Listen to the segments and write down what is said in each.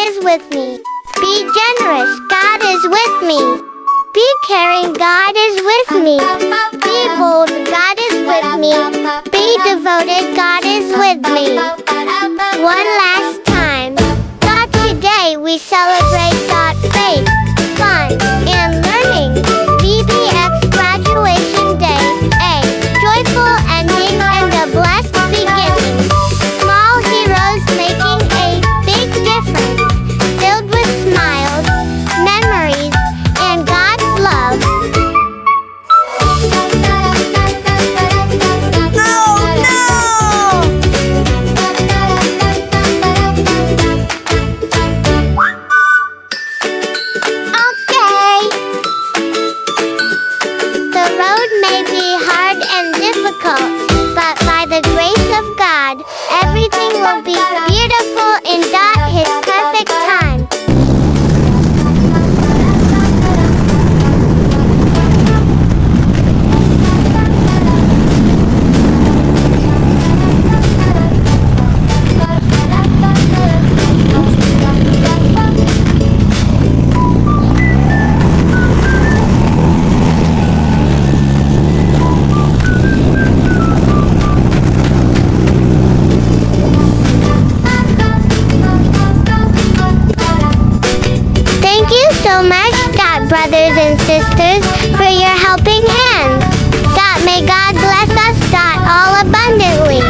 is with me. Be generous, God is with me. Be caring, God is with me. Be bold, God is with me. Be devoted, God is with me. One last time. God, today we celebrate God, faith, fun, and learning. BBX Graduation Day, a joyful ending and a blessed beginning. Small heroes making a big difference, filled with smiles, memories, and God's love. Okay. The road may be hard and difficult, but by the grace of God, everything will be beautiful in His perfect time. Thank you so much, brothers and sisters, for your helping hands. May God bless us, all abundantly.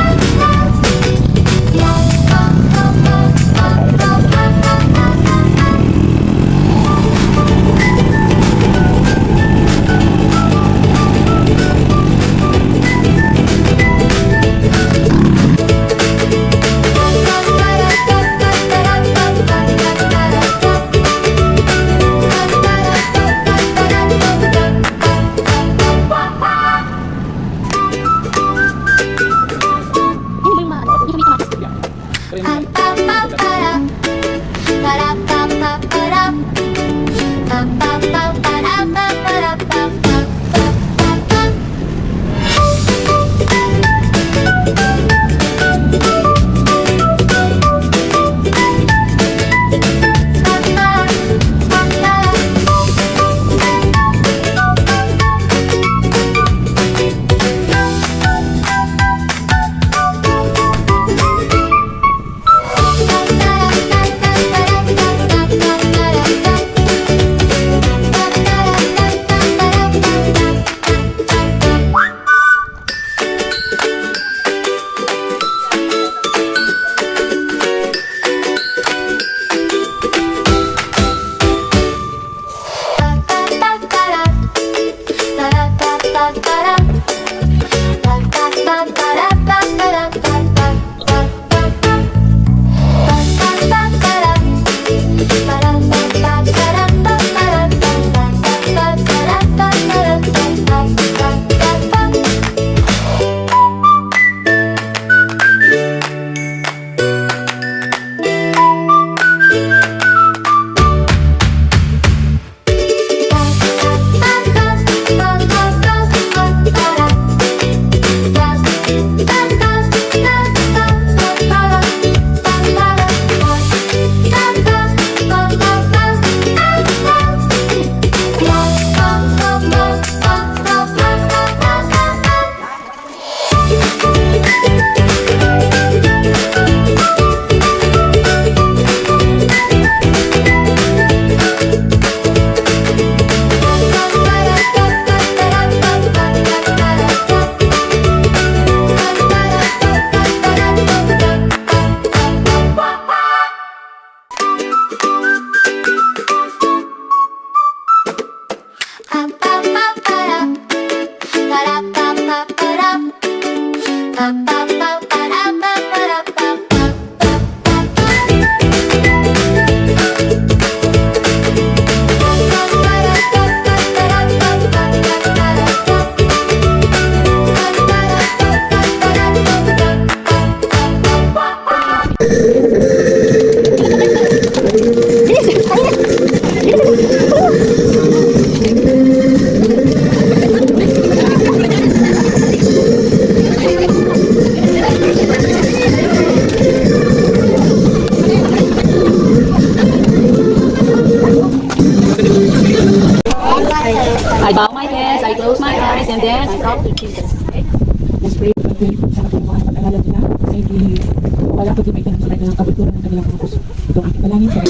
pangalan nila ay hindi wala kundi may tanong sa kanilang kabuluhan ng kanilang mga puso. Ito ang aking panalangin sa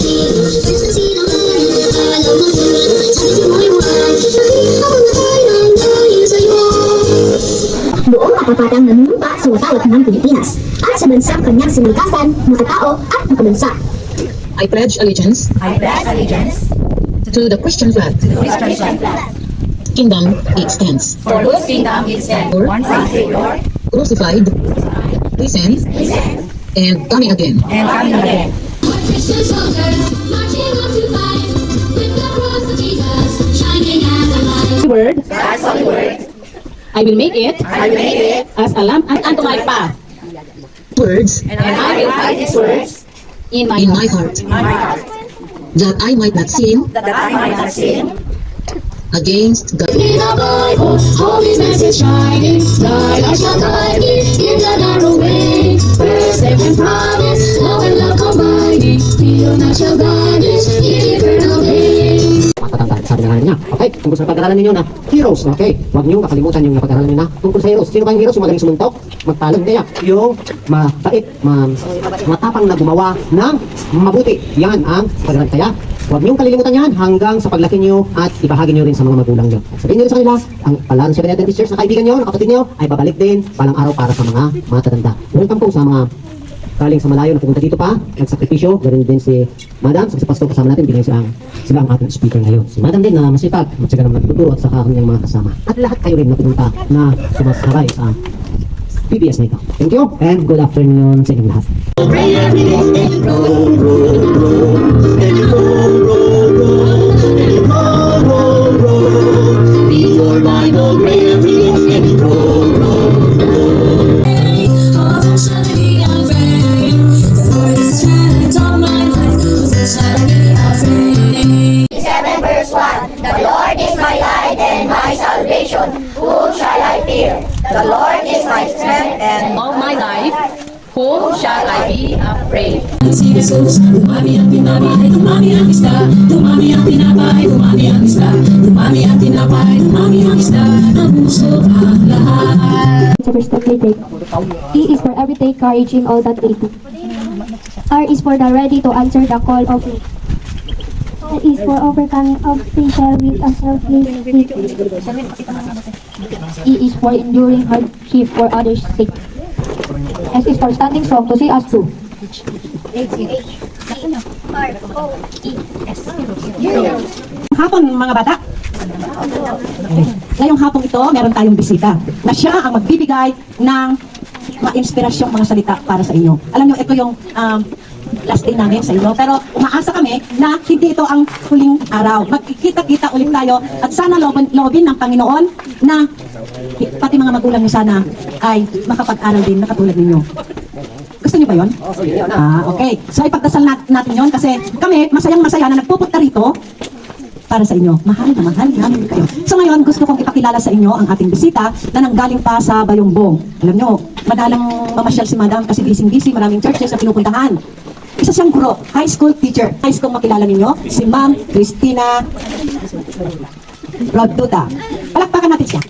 Buong katapatang nanunumpa sa watawat ng Pilipinas at sa bansang kanyang sinulikasan, makatao at makabansa. I pledge allegiance to the Christian flag. Kingdom it stands. For whose kingdom it stands, one Savior, Crucified, risen, and coming again. and coming again. Christian soldiers marching off to fight with the cross of Jesus shining as a light. word. God's holy word, I will make it I will make it, as a lamp unto my path Words and I will hide His words in my in heart. my heart, that I might not sin that I might not sin against God. In the Bible, all His message shining, light I shall guide me in the narrow way. First and promise, love and love combining, feel not shall vanish in eternal day. Matatandaan, sabi na nga niya. Okay, tungkol sa pag-aralan ninyo na heroes, okay? Huwag niyo kakalimutan yung napag-aralan niyo na tungkol sa heroes. Sino ba yung heroes? Yung magaling sumuntok, magpalong kaya. Yung mabait, matapang na gumawa ng mabuti. Yan ang pag-aralan kaya. Huwag niyong kalilimutan yan hanggang sa paglaki niyo at ibahagi niyo rin sa mga magulang niyo. Sabihin niyo rin sa kanila, ang Palaran Seventh Adventist Church na kaibigan niyo, na kapatid niyo, ay babalik din palang araw para sa mga matatanda. Welcome po sa mga galing sa malayo na pumunta dito pa, nagsakripisyo, ganoon din si Madam, sa pastor kasama natin, bilang sila ang ating speaker ngayon. Si Madam din na masipag, matyaga naman nagtuturo at saka kanyang mga kasama. At lahat kayo rin na pumunta na sumasabay sa PBS na ito. Thank you and good afternoon sa inyong lahat. The Lord is my light and my salvation. Whom shall I fear? The Lord is my strength and all my life. Whom shall I be afraid? Si Jesus, dumami ang tinapay, dumami ang isda, dumami ang tinapay, dumami ang isda, dumami ang tinapay, dumami ang isda, ang puso ang lahat. It's a first step they take. E is for everyday courage in all that they do. R is for the ready to answer the call of faith. S is for overcoming obstacle with a selfless spirit. E is for enduring hardship for others' sake. S is for standing strong to see us through. Hapon mga bata. Ngayong hapong ito, meron tayong bisita na siya ang magbibigay ng ma-inspirasyong mga salita para sa inyo. Alam nyo, ito yung last day namin sa inyo. Pero umaasa kami na hindi ito ang huling araw. Magkikita-kita ulit tayo at sana loobin ng Panginoon na pati mga magulang niyo sana ay makapag-aral din na katulad ninyo. Gusto niyo ba yun? Okay. So ipagdasal natin yun kasi kami masayang-masaya na nagpupunta rito para sa inyo. Mahal na mahal namin kayo. So ngayon, gusto kong ipakilala sa inyo ang ating bisita na nanggaling pa sa Bayongbong. Alam nyo, madalang mamasyal si Madam kasi busy-busy, maraming churches na pinupuntahan. Isa siyang guro, high school teacher. High school makilala ninyo, si Ma'am Christina Rodduta. Palakpakan natin siya.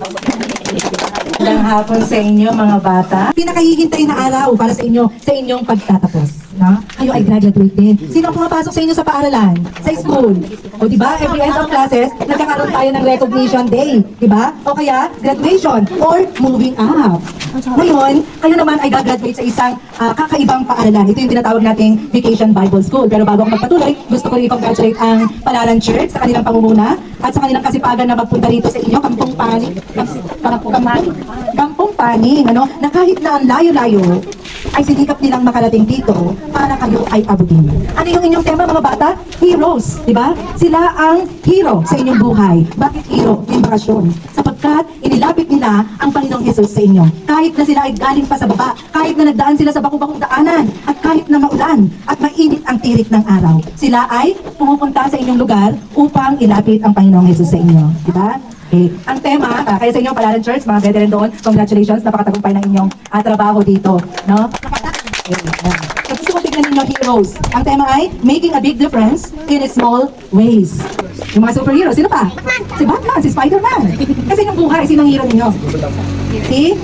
Magandang hapon sa inyo mga bata. Pinakahihintay na araw para sa inyo sa inyong pagtatapos. No? Kayo ay graduate din. Sino ang pumapasok sa inyo sa paaralan? Sa school? O diba, every end of classes, nagkakaroon tayo ng recognition day. Diba? O kaya, graduation or moving up. Ngayon, kayo naman ay gagraduate sa isang kakaibang paaralan. Ito yung tinatawag nating Vacation Bible School. Pero bago ako magpatuloy, gusto ko rin i-congratulate ang Palaran Church sa kanilang pangunguna at sa kanilang kasipagan na magpunta rito sa inyo, Kampong Paning, ano, na kahit na ang layo-layo, ay sinikap nilang makarating dito para kayo ay abutin. Ano yung inyong tema mga bata? Heroes, di ba? Sila ang hero sa inyong buhay. Bakit hero? Yung bakasyon. Sapagkat inilapit nila ang Panginoong Jesus sa inyo. Kahit na sila ay galing pa sa baba, kahit na nagdaan sila sa bakong-bakong daanan, at kahit na maulan, at mainit ang tirik ng araw, sila ay pumupunta sa inyong lugar upang ilapit ang Panginoong Jesus sa inyo. Di ba? Okay. Ang tema, kaya sa inyong Palaran Church, mga veteran doon, congratulations, napakatagumpay ng inyong trabaho dito. No? So, gusto ko tignan ninyo heroes. Ang tema ay making a big difference in small ways. Yung mga superheroes, sino pa? Si Batman, si Spider-Man. Kasi yung buhay, sinong hero ninyo? Si?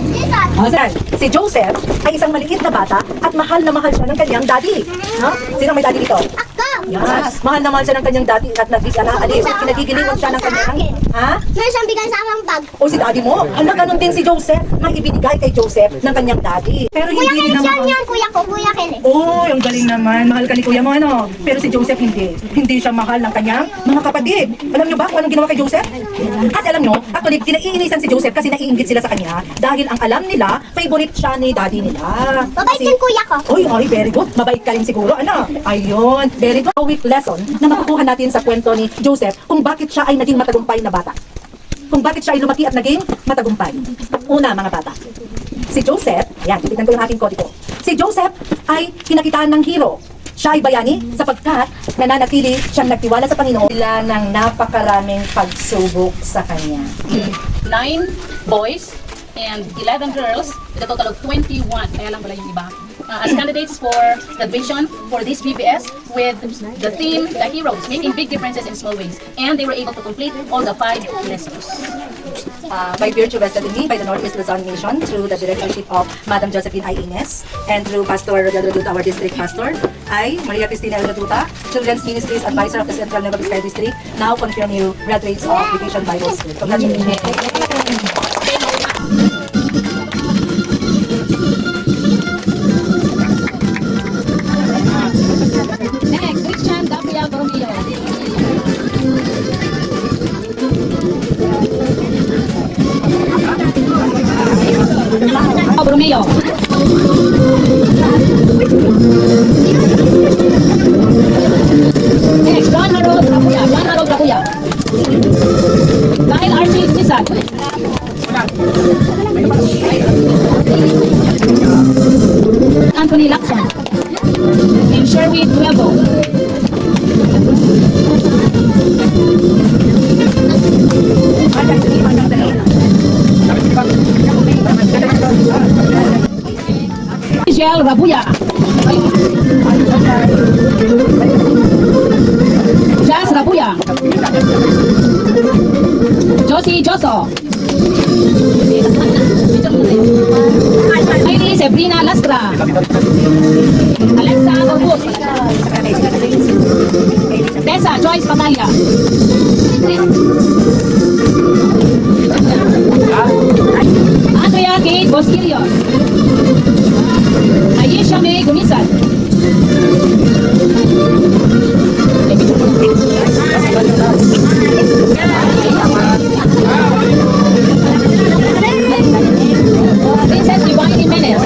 Oh, sir. Si Joseph ay isang maliit na bata at mahal na mahal siya ng kanyang daddy. No? Sino may daddy dito? Ako. Yes. Mahal na mahal siya ng kanyang daddy at kinagigilingon siya ng kanyang... Ha? May siyang bigay sa aking bag. O si daddy mo? Hala, ganun din si Joseph. May ibinigay kay Joseph ng kanyang daddy. Pero Kuya hindi Ken, rin siya naman... yan. Kuya ko, Kuya Ken eh. Oh, ang galing naman. Mahal ka ni kuya mo, ano? Pero si Joseph hindi. Hindi siya mahal ng kanyang mga kapatid. Alam niyo ba kung anong ginawa kay Joseph? Kasi alam niyo, actually, kinaiinisan si Joseph kasi naiingit sila sa kanya dahil ang alam nila, favorite siya ni daddy nila. Mabait yung kuya ko. Oy, very good. Mabait ka rin siguro, ano? Ayun, very good. A week lesson na makukuha natin sa kwento ni Joseph kung bakit siya ay naging matagumpay na bata. Kung bakit siya ay lumaki at naging matagumpay. Una, mga bata. Si Joseph, ayan, titignan ko yung aking kodigo. Si Joseph ay kinakitaan ng hero. Siya ay bayani sapagkat nananatili siyang nagtiwala sa Panginoon sila ng napakaraming pagsubok sa kanya. 9 boys and 11 girls with a total of 21. Kaya lang pala yung iba. As candidates for graduation for this BPS with the theme, the heroes, making big differences in small ways. And they were able to complete all the 5 lessons. By virtue vested in me by the Northeast Luzon Nation through the directorship of Madam Josephine I. Ines and through Pastor Rodel Reduta, our district pastor, I, Maria Cristina Reduta, Children's Ministries Advisor of the Central Nueva Vizcaya District, now confirm you graduates of Vacation Bible School. Congratulations. Next, Christian Gabriel Borromeo. Borromeo. Next, Juan Harold Rapuya. Dahil Archie Nisad. Anthony Lacson. And Sherwin Nuevo. Michelle Rabuya. Jazz Rabuya. Josie Joso. Hailey Sabrina Lastra. Alexa Orbus. Tessa Joyce Patalia. Andrea Kate Bosquillo. Ayesha May Gumisan. Princess Divine Jimenez.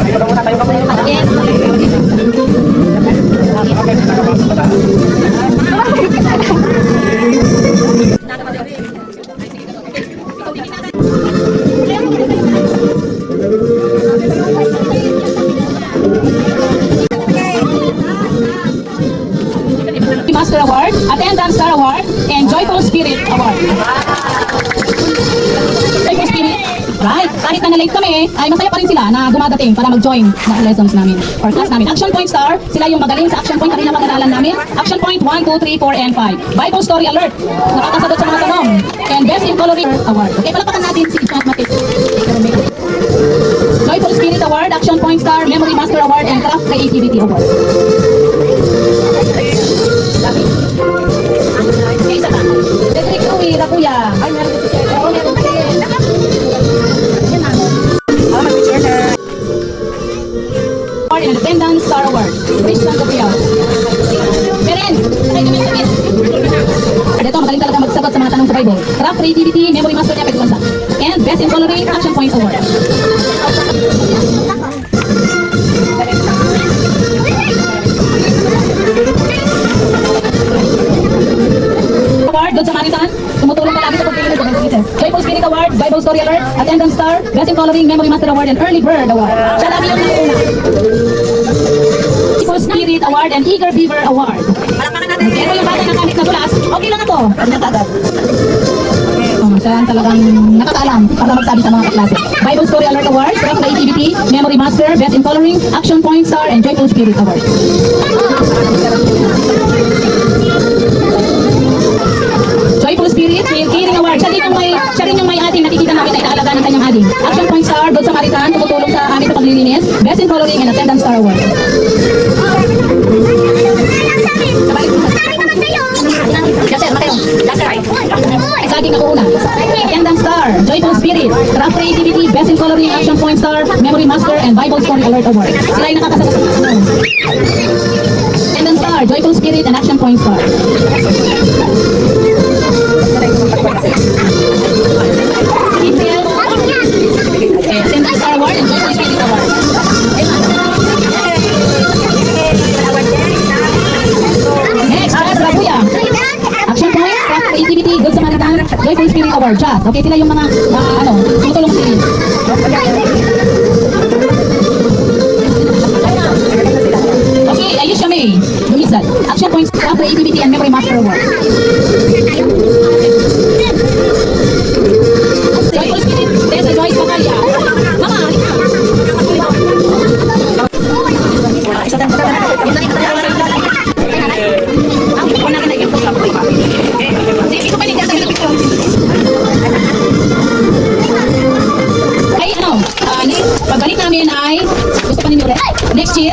Master Award, Attendance Star Award, and Joyful Spirit Award. Joyful Spirit, right? Kahit na na-late kami, ay masaya pa rin sila na dumadating para mag-join na lessons namin or class namin. Action Point Star, sila yung magaling sa Action Point kanina pag-aralan namin. Action Point 1, 2, 3, 4, and 5. Bible Story Alert, nakakasagot sa mga tanong. And Best in Coloring Award. Okay, palakpakan natin si Mathematics. Joyful Spirit Award, Action Point Star, Memory Master Award, and Craft Creativity Award. Okay, isa pa. Cedric Louie Rapuya. Ay, meron dito siya. Oo, meron dito siya. Yan na. Award and Attendance Star Award. Christian Gabriel. Peren, sakay kami sa kids. Dito, magaling talaga magsagot sa mga tanong sa Bible. Craft Creativity, Memory Master niya, Pedro Gonza. And Best in Coloring, Action Point Award. Award, Good Samaritan. Tumutulong palagi sa pagpili ng Jesus. Joyful Spirit Award, Bible Story Alert, Attendance Star, Best in Coloring, Memory Master Award, and Early Bird Award. Siya lagi yung una. Joyful Spirit Award and Eager Beaver Award. Okay, ito yung bata na kahit nadulas. Okay lang ito. Siya talagang nakakaalam para magsabi sa mga kaklase. Bible Story Alert Award, Craft Creativity, Memory Master, Best in Coloring, Action Point Star, and Joyful Spirit Award. Joyful Spirit, Caring Award. Siya rin yung may ating nakikita namin ay kaalaga ng kanyang study. Action points are Good Samaritan, tumutulong sa amin sa paglilinis, Best in Coloring and Attendance Star Award. Saging ako una. Attendance Star, Joyful Spirit, Craft Creativity, Best in Coloring, Action Point Star, Memory Master, and Bible Story Alert Award. Sila ay nakakasagot sa mga Attendance Star, Joyful Spirit, and Action Point Star. Attendance Star Award and Joyful Spirit Award. Next, Jazz Rabuya. Action Point, Craft Creativity, Good Samaritan, Joyful Spirit Award. Jazz. Okay, sila yung mga, tumutulong sila. Okay, Ayush Kami. Lumisad. Action Points, Craft Creativity, and Memory Master Award. Joyful Spirit, Tessa Joyce Bacalya. Mama, ay pagbalik namin ay gusto pa ninyo ulit? Next year?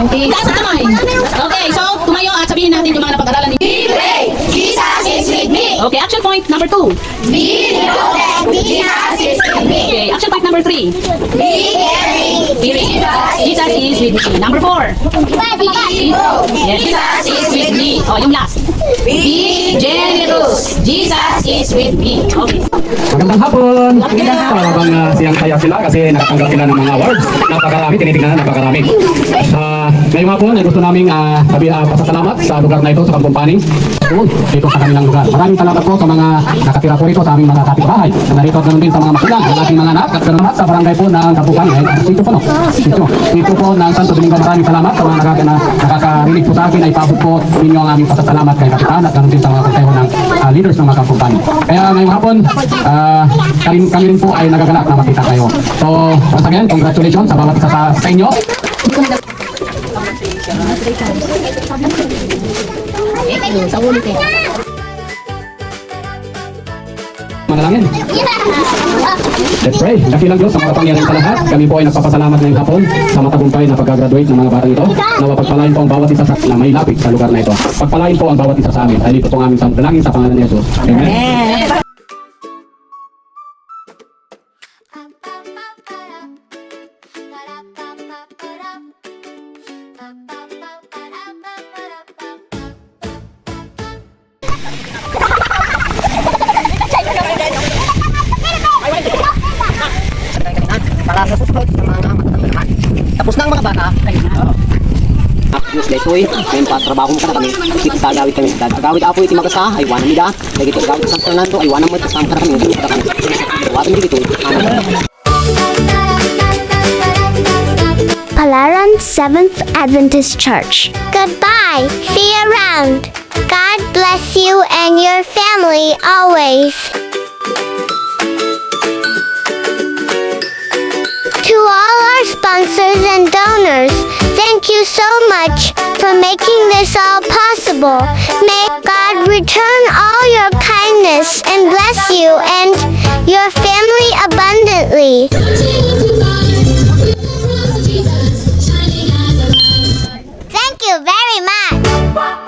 Okay, taas ang kamay. Okay, so tumayo at sabihin natin yung mga napag-aralan ni Be brave, Jesus is with me. Okay, action point number 2. Be devoted, Jesus is with me. Okay, action point number 3. Be caring, Jesus is with me. Number 4. be bold, Jesus is with me. Oh, yung last. Be generous, Jesus is with me. Okay. Magandang hapon! Parang siyang saya sila kasi nakatanggap sila ng mga awards. Napakarami, tinitignan na napakarami. Ngayong hapon ay gusto naming pasasalamat sa lugar na ito, sa Kampumpani. Dito sa kanilang lugar. Maraming salamat po sa mga nakatira po rito sa aming mga kapitbahay. Narito at ganoon din sa mga magulang, ang ating mga anak at ganoon sa barangay po ng Kampumpani. Dito po, no? Dito po ng Santo Domingo. Maraming salamat sa mga nakakarinig po sa akin. Ay pabot po ninyo ang aming pasasalamat kay Kapitan at ganoon din sa mga konseho ng leaders ng mga Kampumpani. Kaya ngayong hapon, kami rin po ay nagagalak na makita kayo. So, once again, congratulations sa bawat isa sa inyo. Manalangin. Let's pray. Dakilang Diyos sa mga pangyarihan sa lahat. Kami po ay nagpapasalamat ngayong hapon sa matagumpay na pag-graduate ng mga batang ito. Nawa pagpalain po ang bawat isa na may lapit sa lugar na ito. Pagpalain po ang bawat isa sa amin. Ay dito po ang aming dalangin sa pangalan ni Jesus. Amen. Para sa susunod sa mga matatanda. Tapos na ang mga bata. Diyos daytoy, may patrabaho mo ka na kami. Kita gawit kami. Gawit apo iti magasa ay wanang mida. Lagi ito gawit San Fernando ay wanang mo ito sa kami. Watin dito. Palaran Seventh Adventist Church. Goodbye. See you around. God bless you and your family always. To all our sponsors and donors, thank you so much for making this all possible. May God return all your kindness and bless you and your family abundantly. Thank you very much.